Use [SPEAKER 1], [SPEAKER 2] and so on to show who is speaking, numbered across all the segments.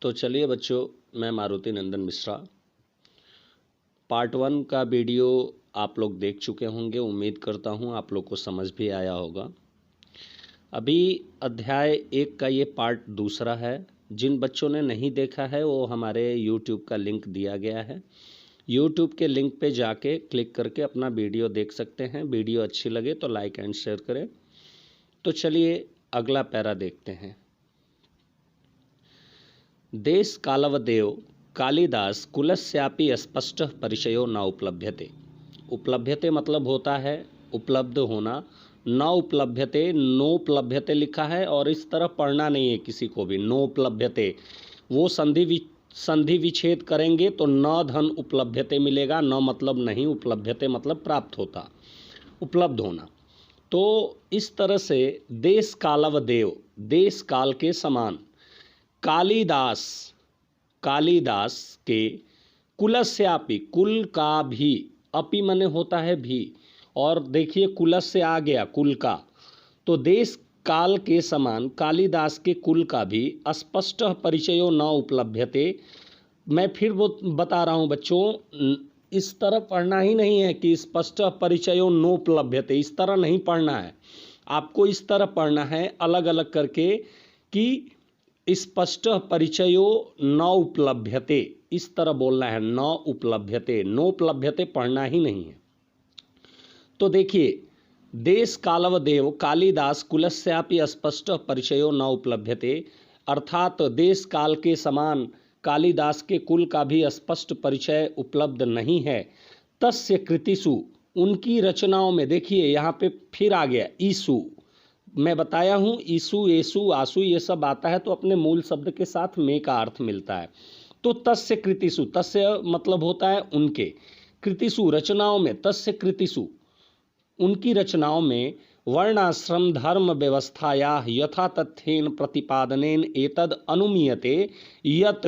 [SPEAKER 1] तो चलिए बच्चों, मैं मारुति नंदन मिश्रा। पार्ट 1 का वीडियो आप लोग देख चुके होंगे। उम्मीद करता हूँ आप लोग को समझ भी आया होगा। अभी अध्याय 1 का ये पार्ट दूसरा है। जिन बच्चों ने नहीं देखा है वो हमारे यूट्यूब का लिंक दिया गया है। यूट्यूब के लिंक पे जाके क्लिक करके अपना वीडियो देख सकते हैं। वीडियो अच्छी लगे तो लाइक एंड शेयर करें। तो चलिए अगला पैरा देखते हैं। देश कालवदेव कालिदास कुलस्यापि स्पष्ट परिचयो न उपलभ्यते। उपलभ्यते मतलब होता है उपलब्ध होना। न उपलभ्यते नोपलभ्यते लिखा है और इस तरह पढ़ना नहीं है किसी को भी। नोपलभ्यते वो संधि विच्छेद करेंगे तो न धन उपलभ्यते मिलेगा। न मतलब नहीं, उपलभ्यते मतलब प्राप्त होता, उपलब्ध होना। तो इस तरह से देश कालवदेव, देश काल के समान, कालिदास, कालिदास के कुलस्यापि, कुल का भी, अपि मने होता है भी, और देखिए कुलस से आ गया कुल का, तो देश काल के समान कालिदास के कुल का भी स्पष्ट परिचयो न उपलभ्यते। मैं फिर वो बता रहा हूँ बच्चों, इस तरह पढ़ना ही नहीं है कि स्पष्ट परिचयो नोपलभ्यते, इस तरह नहीं पढ़ना है। आपको इस तरह पढ़ना है अलग अलग करके कि स्पष्ट परिचयो न उपलभ्यते, इस तरह बोलना है। न उपलभ्यते, नोपलभ्यते पढ़ना ही नहीं है। तो देखिए, देश कालवदेव कालिदास कुलस्यापि स्पष्ट परिचयो न उपलभ्यते, अर्थात देश काल के समान कालिदास के कुल का भी स्पष्ट परिचय उपलब्ध नहीं है। तस्य कृतिषु, उनकी रचनाओं में, देखिए यहाँ पे फिर आ गया ईसु। मैं बताया हूँ ईसु, येसु, आसु ये सब आता है तो अपने मूल शब्द के साथ में का अर्थ मिलता है। तो तस्य कृतिषु, तस्य मतलब होता है उनके, कृतिषु रचनाओं में, तस्य कृतिषु उनकी रचनाओं में वर्णाश्रम धर्म व्यवस्थाया यथा तथ्येन प्रतिपादनेन एतद अनुमीयते यत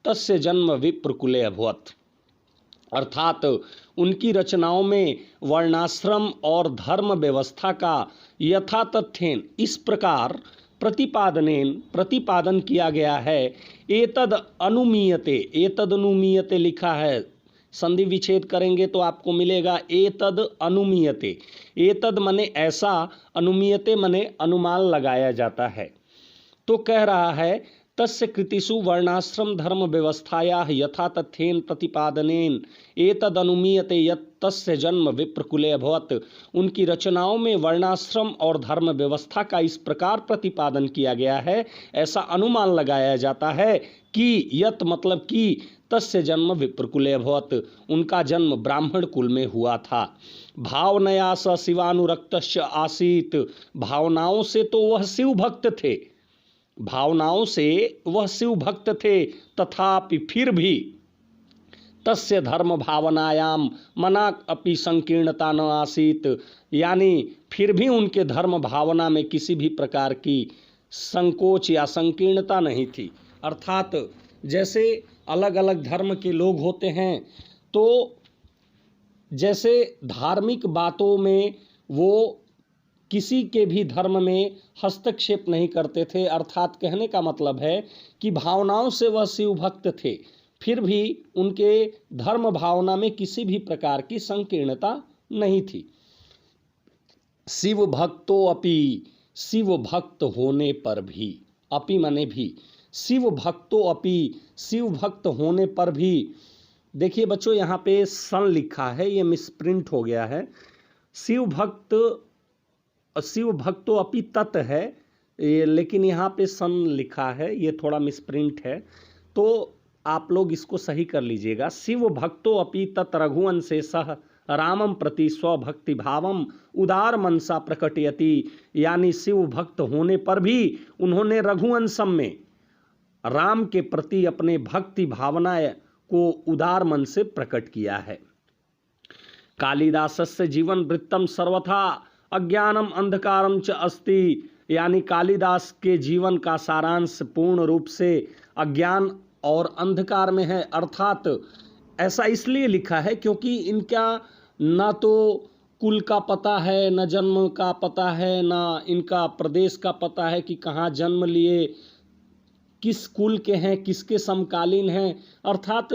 [SPEAKER 1] तस्य जन्म विप्रकुले अभवत्। अर्थात उनकी रचनाओं में वर्णाश्रम और धर्म व्यवस्था का यथा तथ्येन, इस प्रकार प्रतिपादन किया गया है। एतद अनुमीयते, एतद अनुमीयते लिखा है, संधि विच्छेद करेंगे तो आपको मिलेगा एतद अनुमीयते। एतद मने ऐसा, अनुमीयते मने अनुमान लगाया जाता है। तो कह रहा है तस्य कृतिषु वर्णाश्रम धर्म व्यवस्थाया यथा तथ्येन प्रतिपादनेन एतद अनुमीयते यत् तस्य जन्म विप्रकुले अभवत्। उनकी रचनाओं में वर्णाश्रम और धर्म व्यवस्था का इस प्रकार प्रतिपादन किया गया है, ऐसा अनुमान लगाया जाता है कि यत् मतलब कि तस्य जन्म विप्रकुले अभवत्, उनका जन्म ब्राह्मण कुल में हुआ था। भावनया स शिवानुरक्तश्च आसीत्, भावनाओं से तो वह शिव भक्त थे, भावनाओं से वह शिव भक्त थे, तथापि फिर भी तस्य धर्म भावनायाम मना अपि संकीर्णता न आसीत, यानी फिर भी उनके धर्म भावना में किसी भी प्रकार की संकोच या संकीर्णता नहीं थी। अर्थात जैसे अलग अलग धर्म के लोग होते हैं तो जैसे धार्मिक बातों में वो किसी के भी धर्म में हस्तक्षेप नहीं करते थे। अर्थात कहने का मतलब है कि भावनाओं से वह शिव भक्त थे, फिर भी उनके धर्म भावना में किसी भी प्रकार की संकीर्णता नहीं थी। शिव भक्तो अपि, शिव भक्त होने पर भी, अपि माने भी, शिव भक्तो अपि, शिव भक्त होने पर भी। देखिए बच्चों यहाँ पे सन लिखा है, ये मिसप्रिंट हो गया है। शिव भक्तो अपि तत् है, लेकिन यहाँ पे सन लिखा है, ये थोड़ा मिसप्रिंट है, तो आप लोग इसको सही कर लीजिएगा। शिव भक्तो अपि तत् रघुवंशे सह रामम प्रति स्वभक्ति भावम उदार मनसा प्रकटयति, यानी शिव भक्त होने पर भी उन्होंने रघुवंशम में राम के प्रति अपने भक्ति भावना को उदार मन से प्रकट किया है। कालिदासस्य जीवन वृत्तम सर्वथा अज्ञानम अंधकारम च अस्ति, यानी कालिदास के जीवन का सारांश पूर्ण रूप से अज्ञान और अंधकार में है। अर्थात ऐसा इसलिए लिखा है क्योंकि इनका न तो कुल का पता है, न जन्म का पता है, न इनका प्रदेश का पता है कि कहाँ जन्म लिए, किस कुल के हैं, किसके समकालीन हैं, अर्थात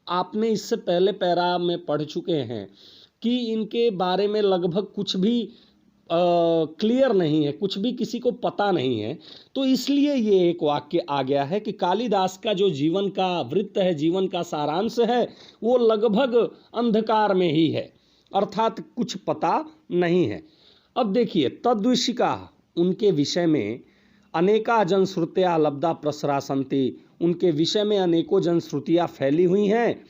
[SPEAKER 1] आपने इससे पहले पैरा में पढ़ चुके हैं कि इनके बारे में लगभग कुछ भी क्लियर नहीं है, कुछ भी किसी को पता नहीं है। तो इसलिए ये एक वाक्य आ गया है कि कालिदास का जो जीवन का वृत्त है, जीवन का सारांश है, वो लगभग अंधकार में ही है, अर्थात कुछ पता नहीं है। अब देखिए, तद्विषिका, उनके विषय में अनेका जनश्रुतियाँ लब्धा प्रसरा संति, उनके विषय में अनेकों जनश्रुतियाँ फैली हुई हैं,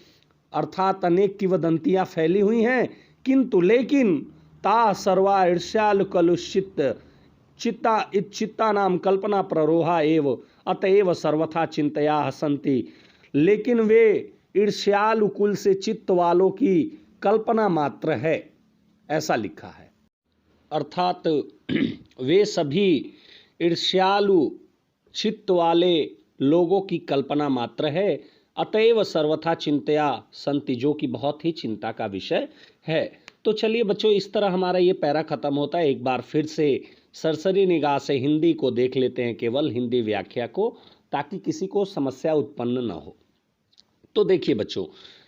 [SPEAKER 1] अर्थात अनेक किंवदंतियाँ फैली हुई हैं। किंतु लेकिन ता सर्वा ईर्ष्यालु कलुषित चित्ता नाम कल्पना प्ररोहा एव अतएव सर्वथा चिंतया हसंती, लेकिन वे ईर्ष्यालु कुल से चित्त वालों की कल्पना मात्र है, ऐसा लिखा है। अर्थात वे सभी ईर्ष्यालु चित्त वाले लोगों की कल्पना मात्र है, अतएव सर्वथा चिंतया संति, जो कि बहुत ही चिंता का विषय है। तो चलिए बच्चों, इस तरह हमारा ये पैरा खत्म होता है। एक बार फिर से सरसरी निगाह से हिंदी को देख लेते हैं, केवल हिंदी व्याख्या को, ताकि किसी को समस्या उत्पन्न न हो। तो देखिए बच्चों,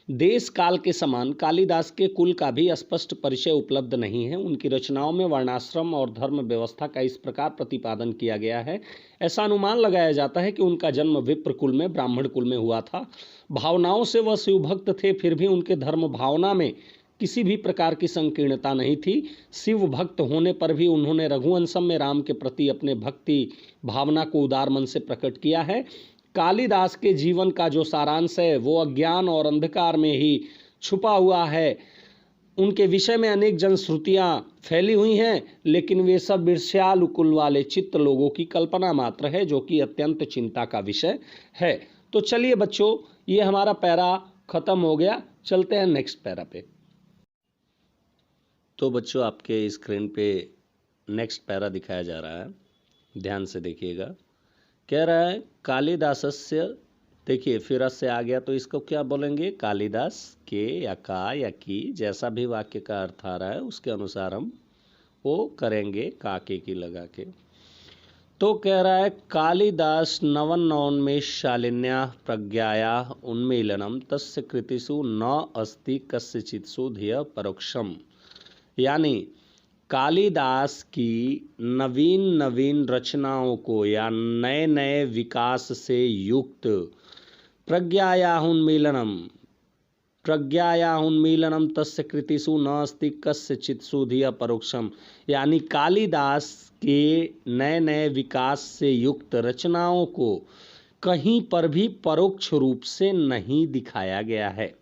[SPEAKER 1] देश काल के समान कालिदास के कुल का भी स्पष्ट परिचय उपलब्ध नहीं है। उनकी रचनाओं में वर्णाश्रम और धर्म व्यवस्था का इस प्रकार प्रतिपादन किया गया है, ऐसा अनुमान लगाया जाता है कि उनका जन्म विप्र कुल में, ब्राह्मण कुल में हुआ था। भावनाओं से वह शिवभक्त थे, फिर भी उनके धर्म भावना में किसी भी प्रकार की संकीर्णता नहीं थी। शिव भक्त होने पर भी उन्होंने रघुवंशम में राम के प्रति अपने भक्ति भावना को उदार मन से प्रकट किया है। कालिदास के जीवन का जो सारांश है वो अज्ञान और अंधकार में ही छुपा हुआ है। उनके विषय में अनेक जनश्रुतियाँ फैली हुई हैं, लेकिन वे सब ईर्ष्यालु कुल वाले चित्त लोगों की कल्पना मात्र है, जो कि अत्यंत चिंता का विषय है। तो चलिए बच्चों, ये हमारा पैरा खत्म हो गया, चलते हैं नेक्स्ट पैरा पे। तो बच्चों, आपके स्क्रीन पे नेक्स्ट पैरा दिखाया जा रहा है, ध्यान से देखिएगा। कह रहा है कालिदासस्य, देखिए फिर से आ गया, तो इसको क्या बोलेंगे, कालिदास के या का या की, जैसा भी वाक्य का अर्थ आ रहा है उसके अनुसार हम वो करेंगे, काके की लगा के। तो कह रहा है कालिदास नवन्नवोन्मेष शालिन्या प्रज्ञाया उन्मीलनम तस्य कृतिषु न अस्ति कस्यचित्सु धिय परोक्षम, यानी कालिदास की नवीन नवीन रचनाओं को या नए नए विकास से युक्त प्रज्ञाया उन्मीलनम तस्य कृतिषु न अस्ति कस्यचित्सु धिय परोक्षम, यानी कालिदास के नए नए विकास से युक्त रचनाओं को कहीं पर भी परोक्ष रूप से नहीं दिखाया गया है।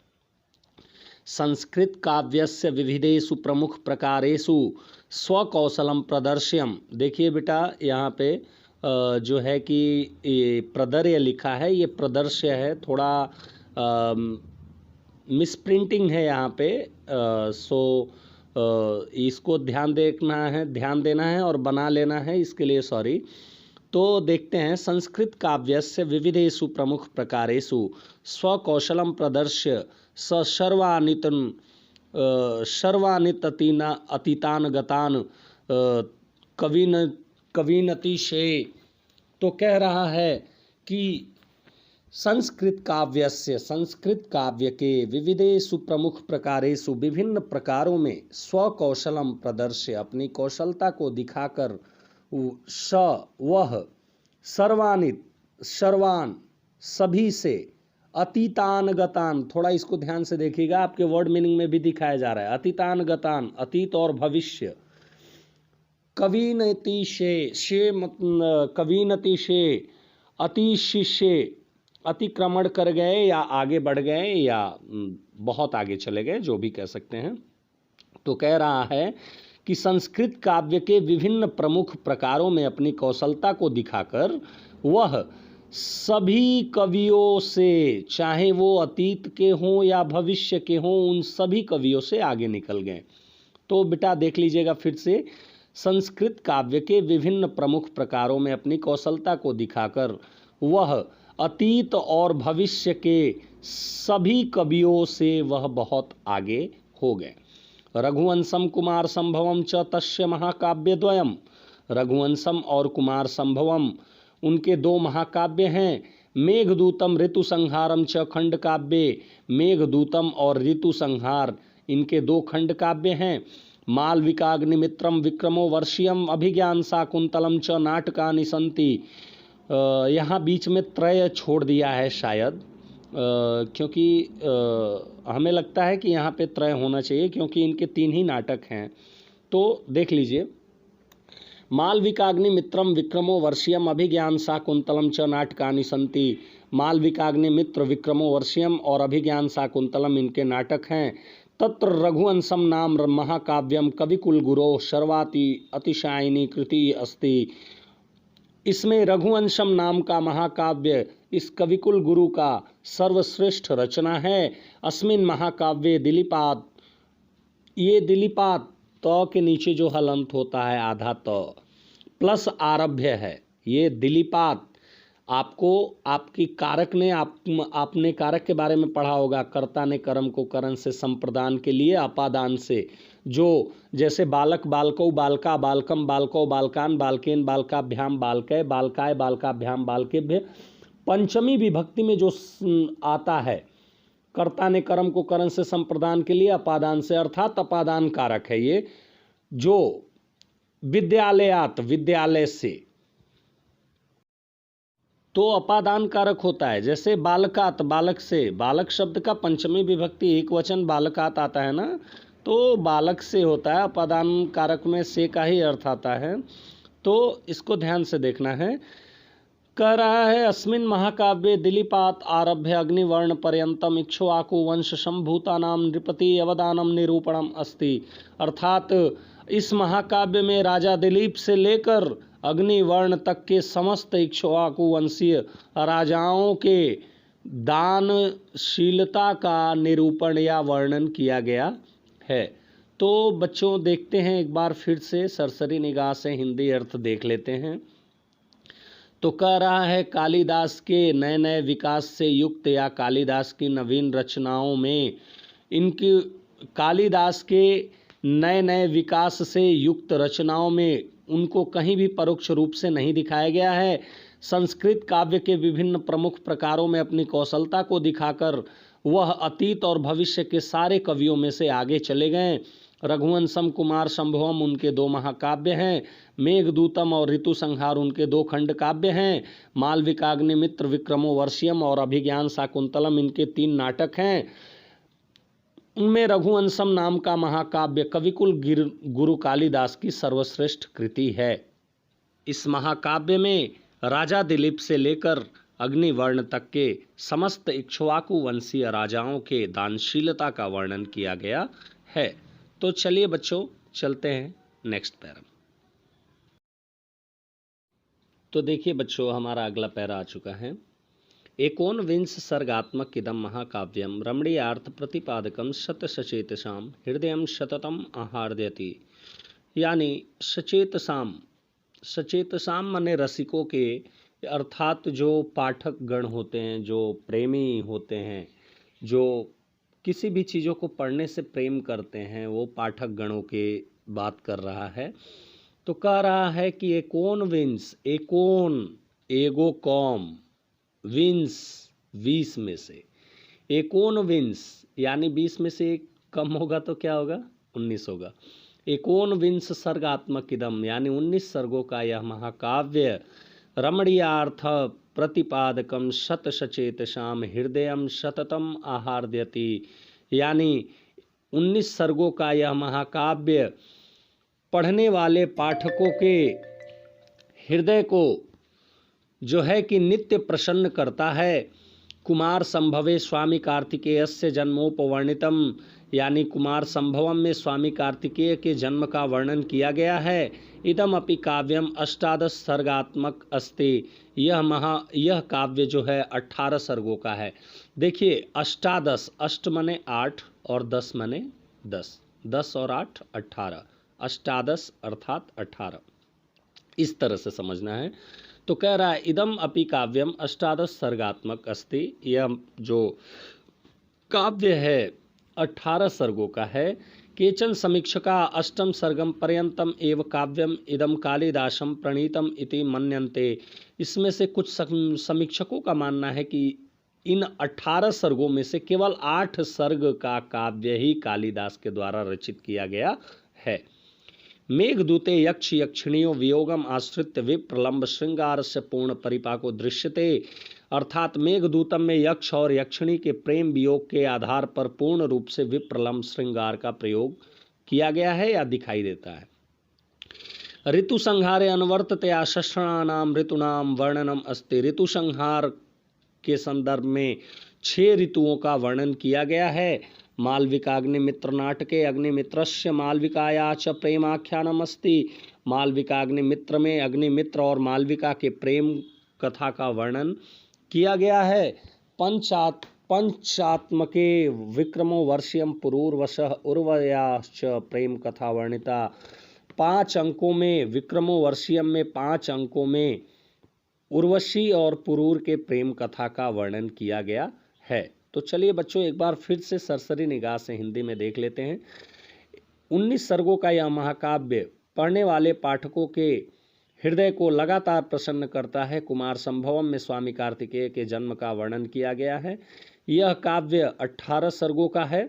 [SPEAKER 1] संस्कृत काव्यस्य विविधेषु प्रमुख प्रकारेषु स्वकौशलम प्रदर्श्यम, देखिए बेटा यहाँ पे जो है कि ये प्रदर्य लिखा है, ये प्रदर्श्य है, थोड़ा मिसप्रिंटिंग है यहाँ पे, इसको ध्यान देना है और बना लेना है, इसके लिए सॉरी। तो देखते हैं, संस्कृत काव्यस्य विविधेषु प्रमुख प्रकारेषु स्वकौशलम प्रदर्श्य स शर्वानित अतीतान गतान कवीनतिशय। तो कह रहा है कि संस्कृत काव्य के विविधेषु प्रमुख प्रकारेषु, विभिन्न प्रकारों में, स्वकौशलम प्रदर्श्य, अपनी कौशलता को दिखाकर, वह सर्वान सभी से, अतीतान गतान, थोड़ा इसको ध्यान से देखिएगा, आपके वर्ड मीनिंग में भी दिखाया जा रहा है, अतीतान गतान, अतीत और भविष्य, कवीनतिशे अतिशिष्य, अतिक्रमण कर गए या आगे बढ़ गए या बहुत आगे चले गए, जो भी कह सकते हैं। तो कह रहा है कि संस्कृत काव्य के विभिन्न प्रमुख प्रकारों में अपनी कौशलता को दिखाकर वह सभी कवियों से, चाहे वो अतीत के हों या भविष्य के हों, उन सभी कवियों से आगे निकल गए। तो बेटा देख लीजिएगा फिर से, संस्कृत काव्य के विभिन्न प्रमुख प्रकारों में अपनी कौशलता को दिखाकर वह अतीत और भविष्य के सभी कवियों से वह बहुत आगे हो गए। रघुवंशम कुमार संभवम च तस्य महाकाव्यद्वयम, रघुवंशम और कुमार संभवम, उनके 2 महाकाव्य हैं। मेघदूतम ऋतु संहारम च खंड काव्य, मेघदूतम और ऋतु संहार इनके 2 खंड काव्य हैं। मालविकाग्निमित्रम विक्रमो वर्षियम अभिज्ञान शाकुंतलम च नाटकानि सन्ति। यहाँ बीच में त्रय छोड़ दिया है शायद, क्योंकि हमें लगता है कि यहाँ पे त्रय होना चाहिए क्योंकि इनके 3 ही नाटक हैं। तो देख लीजिए, मालविकाग्निमित्रम विक्रमो वर्षियम अभिज्ञान शाकुंतलम च नाटकानि सन्ति। मालविकाग्निमित्र, विक्रमो वर्षियम और अभिज्ञान शाकुंतलम इनके नाटक हैं। तत्र रघुवंशम नाम महाकाव्यम कविकुल गुरो शर्वाति अतिशायिनी कृति अस्ति। इसमें रघुवंशम नाम का महाकाव्य इस कविकुल गुरु का सर्वश्रेष्ठ रचना है। अस्मिन महाकाव्ये दिलीपात, ये दिलीपात त के नीचे जो हलंत होता है आधा त प्लस आरभ्य है, ये दिलीपात आपको आपकी कारक ने आपने कारक के बारे में पढ़ा होगा। कर्ता ने कर्म को करण से संप्रदान के लिए अपादान से, जो जैसे बालक बालकौ बालका बालकम बालकौ बालकान बालकेन बालकाभ्याम बालकै बालकाय बालकाभ्याम बालकेभ्य, पंचमी विभक्ति में जो आता है कर्ता ने कर्म को करण से संप्रदान के लिए अपादान से, अर्थात अपादान कारक है ये, जो विद्यालयात विद्यालय से, तो अपादान कारक होता है। जैसे बालकात बालक से, बालक शब्द का पंचमी विभक्ति एक वचन बालकात आता है ना, तो बालक से होता है, अपादान कारक में से का ही अर्थ आता है। तो इसको ध्यान से देखना है। कह रहा है अस्मिन महाकाव्ये दिलीपात आरभ्य अग्निवर्ण पर्यंतम इक्ष्वाकु वंश संभूतानाम नृपति अवदानम निरूपणम अस्ति। अर्थात इस महाकाव्य में राजा दिलीप से लेकर अग्निवर्ण तक के समस्त इक्ष्वाकु वंशीय राजाओं के दानशीलता का निरूपण या वर्णन किया गया है। तो बच्चों देखते हैं एक बार फिर से सरसरी निगाह से हिंदी अर्थ देख लेते हैं। तो कह रहा है कालिदास के नए नए विकास से युक्त या कालिदास की नवीन रचनाओं में, इनकी कालिदास के नए नए विकास से युक्त रचनाओं में उनको कहीं भी परोक्ष रूप से नहीं दिखाया गया है। संस्कृत काव्य के विभिन्न प्रमुख प्रकारों में अपनी कौशलता को दिखाकर वह अतीत और भविष्य के सारे कवियों में से आगे चले गए। रघुवंशम कुमार संभवम उनके 2 महाकाव्य हैं। मेघदूतम और ऋतु संहार उनके 2 खंड काव्य हैं। मालविकाग्निमित्र विक्रमो वर्षियम और अभिज्ञान शाकुंतलम इनके 3 नाटक हैं। उनमें रघुवंशम नाम का महाकाव्य कविकुल गुरु कालिदास की सर्वश्रेष्ठ कृति है। इस महाकाव्य में राजा दिलीप से लेकर अग्निवर्ण तक के समस्त इक्ष्वाकु वंशीय राजाओं के दानशीलता का वर्णन किया गया है। तो चलिए बच्चों चलते हैं नेक्स्ट पैरा। तो देखिए बच्चों हमारा अगला पैरा आ चुका है। एकोनविंश सर्गात्मक इदम महाकाव्यम रमणीयार्थ प्रतिपादकम शत सचेतसाम हृदयम शततम आहार्यति। यानी सचेतसाम, सचेतसाम माने रसिकों के, अर्थात जो पाठक गण होते हैं, जो प्रेमी होते हैं, जो किसी भी चीज़ों को पढ़ने से प्रेम करते हैं, वो पाठक गणों के बात कर रहा है। तो कह रहा है कि एकोनविंश, एकोन एगो कॉम, विंश 20 में से, एकोनविंश यानी 20 में से एक कम होगा तो क्या होगा, 19 होगा। एकोनविंश सर्गात्मक इदम यानी 19 सर्गों का यह महाकाव्य रमणीयार्थ प्रतिपादकम शत सचेतसाम हृदयम शततम आहार्यति। यानी 19 सर्गों का यह महाकाव्य पढ़ने वाले पाठकों के हृदय को जो है कि नित्य प्रसन्न करता है। कुमार संभवे स्वामी कार्तिकेयस्य जन्मोपवर्णितम, यानी कुमार संभवम में स्वामी कार्तिकेय के जन्म का वर्णन किया गया है। इदम अपि काव्यम 18 सर्गात्मक अस्ति। यह काव्य जो है 18 सर्गों का है। देखिए 18, अष्ट मने 8 और 10 मने 10, 10 और 8 18, 18 अर्थात 18, इस तरह से समझना है। तो कह रहा है इदम अपि काव्यम 18 सर्गात्मक अस्ति। यह जो काव्य है 18 सर्गों का है। केचन समीक्षका अष्टम सर्गम पर्यंतम एव काव्यम इदम कालिदासम प्रणीतम इति मन्यन्ते। इसमें से कुछ समीक्षकों का मानना है कि इन 18 सर्गों में से केवल 8 सर्ग का काव्य ही कालिदास के द्वारा रचित किया गया है। मेघदूते यक्ष यक्षिणियों वियोगम आश्रित्य विप्रलंब श्रृंगार से पूर्ण परिपाको दृश्यते। अर्थात मेघदूतम में यक्ष और यक्षिणी के प्रेम वियोग के आधार पर पूर्ण रूप से विप्रलंब श्रृंगार का प्रयोग किया गया है या दिखाई देता है। ऋतु संहारे अनवर्तते आशस्त्राणाम ऋतुनाम वर्णनम अस्ति। ऋतु संहार के संदर्भ में 6 ऋतुओं का वर्णन किया गया है। मालविकाग्निमित्र नाटके अग्निमित्रस्य मालविकाया च प्रेमाख्यानम अस्ति। मालविकाग्निमित्र में अग्निमित्र और मालविका के प्रेम कथा का वर्णन किया गया है। पंचात्मके विक्रमो वर्षियम पुरूर्वशः उर्वयाश्च प्रेम कथा वर्णिता। 5 अंकों में विक्रमो वर्षियम में 5 अंकों में उर्वशी और पुरूर के प्रेम कथा का वर्णन किया गया है। तो चलिए बच्चों एक बार फिर से सरसरी निगाह से हिंदी में देख लेते हैं। 19 सर्गों का यह महाकाव्य पढ़ने वाले पाठकों के हृदय को लगातार प्रसन्न करता है। कुमार संभवम में स्वामी कार्तिकेय के जन्म का वर्णन किया गया है। यह काव्य 18 सर्गों का है।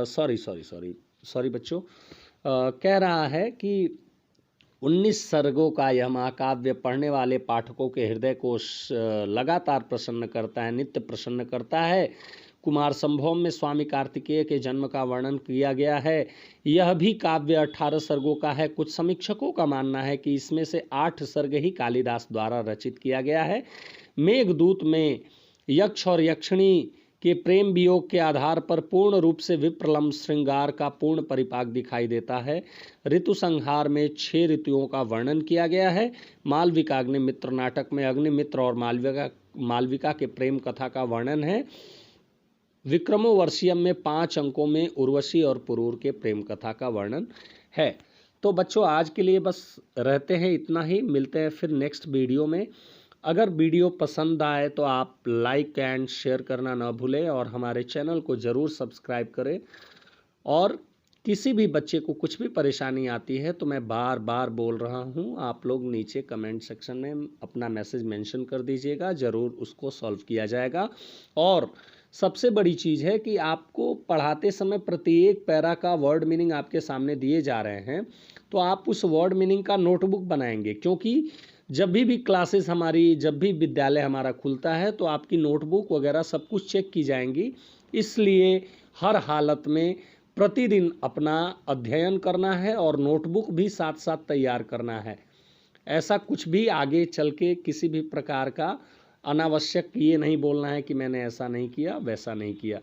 [SPEAKER 1] सॉरी बच्चों, कह रहा है कि 19 सर्गों का यह महाकाव्य पढ़ने वाले पाठकों के हृदय को लगातार प्रसन्न करता है, नित्य प्रसन्न करता है। कुमार संभवम में स्वामी कार्तिकेय के जन्म का वर्णन किया गया है। यह भी काव्य 18 सर्गों का है। कुछ समीक्षकों का मानना है कि इसमें से 8 सर्ग ही कालिदास द्वारा रचित किया गया है। मेघदूत में यक्ष और यक्षिणी के प्रेम वियोग के आधार पर पूर्ण रूप से विप्रलंब श्रृंगार का पूर्ण परिपाक दिखाई देता है। ऋतु संहार में 6 ऋतुओं का वर्णन किया गया है। मालविका अग्निमित्र नाटक में अग्निमित्र और मालविका के प्रेम कथा का वर्णन है। विक्रमो वर्षियम में 5 अंकों में उर्वशी और पुरूर के प्रेम कथा का वर्णन है। तो बच्चों आज के लिए बस रहते हैं इतना ही। मिलते हैं फिर नेक्स्ट वीडियो में। अगर वीडियो पसंद आए तो आप लाइक एंड शेयर करना ना भूलें और हमारे चैनल को ज़रूर सब्सक्राइब करें। और किसी भी बच्चे को कुछ भी परेशानी आती है तो मैं बार बार बोल रहा हूँ, आप लोग नीचे कमेंट सेक्शन में अपना मैसेज मेंशन कर दीजिएगा, ज़रूर उसको सॉल्व किया जाएगा। और सबसे बड़ी चीज़ है कि आपको पढ़ाते समय प्रत्येक पैरा का वर्ड मीनिंग आपके सामने दिए जा रहे हैं, तो आप उस वर्ड मीनिंग का नोटबुक बनाएंगे, क्योंकि जब भी क्लासेस हमारी, जब भी विद्यालय हमारा खुलता है तो आपकी नोटबुक वगैरह सब कुछ चेक की जाएंगी। इसलिए हर हालत में प्रतिदिन अपना अध्ययन करना है और नोटबुक भी साथ साथ तैयार करना है। ऐसा कुछ भी आगे चल के किसी भी प्रकार का अनावश्यक ये नहीं बोलना है कि मैंने ऐसा नहीं किया, वैसा नहीं किया।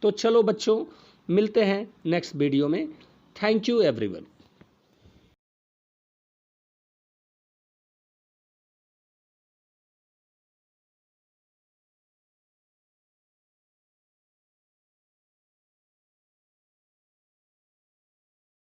[SPEAKER 1] तो चलो बच्चों, मिलते हैं नेक्स्ट वीडियो में। Thank you everyone.